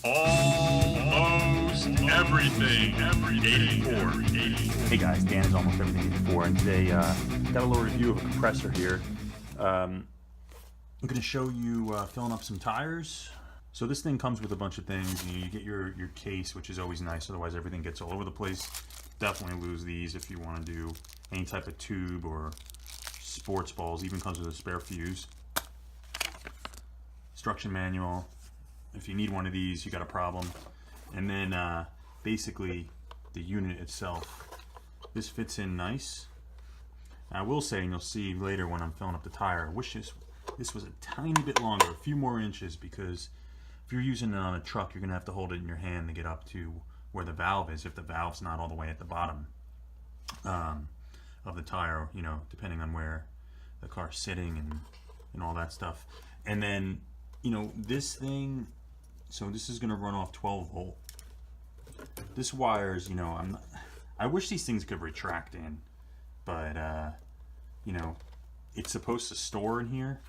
Almost everything. 84. Hey guys, Dan is Almost Everything 84, and today got a little review of a compressor here. I'm going to show you filling up some tires. So this thing comes with a bunch of things. You get your case, which is always nice, otherwise everything gets all over the place. Definitely lose these if you want to do any type of tube or sports balls. Even comes with a spare fuse. Instruction manual. If you need one of these, you got a problem. And then basically the unit itself. This fits in nice. I will say, and you'll see later when I'm filling up the tire, I wish this was a tiny bit longer, a few more inches, because if you're using it on a truck, you're going to have to hold it in your hand to get up to where the valve is, if the valve's not all the way at the bottom of the tire, you know, depending on where the car's sitting and all that stuff. And then, you know, this thing, so this is going to run off 12 volt. This wires, you know, I wish these things could retract in, but you know, it's supposed to store in here.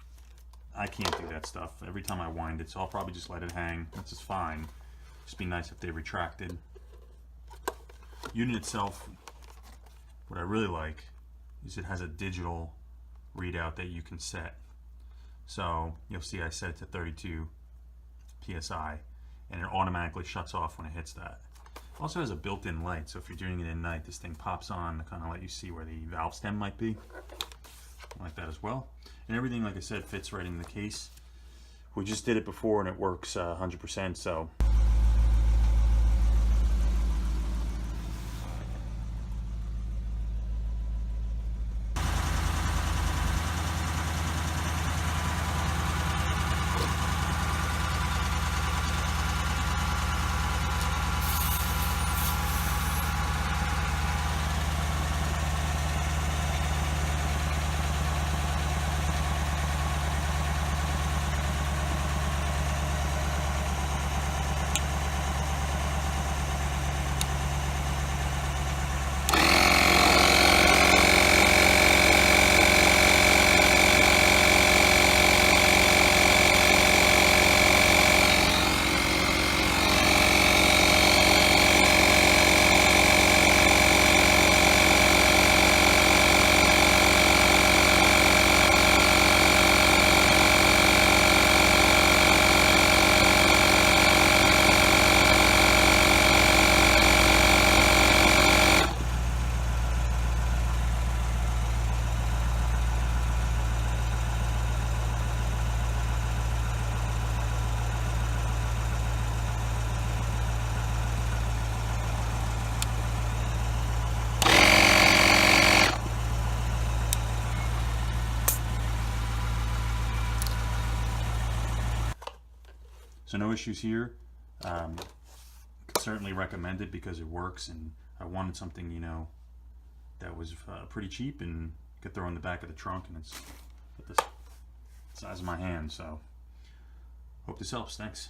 I can't do that stuff. Every time I wind it, so I'll probably just let it hang. That's just fine. Just be nice if they retracted. Unit itself, what I really like is it has a digital readout that you can set. So you'll see I set it to 32 PSI, and it automatically shuts off when it hits that. It also has a built-in light, so if you're doing it at night, this thing pops on to kind of let you see where the valve stem might be. I like that as well. And everything, like I said, fits right in the case. We just did it before and it works 100%, so. So no issues here. Could certainly recommend it because it works, and I wanted something, you know, that was pretty cheap and could throw in the back of the trunk, and it's at the size of my hand. So hope this helps. Thanks.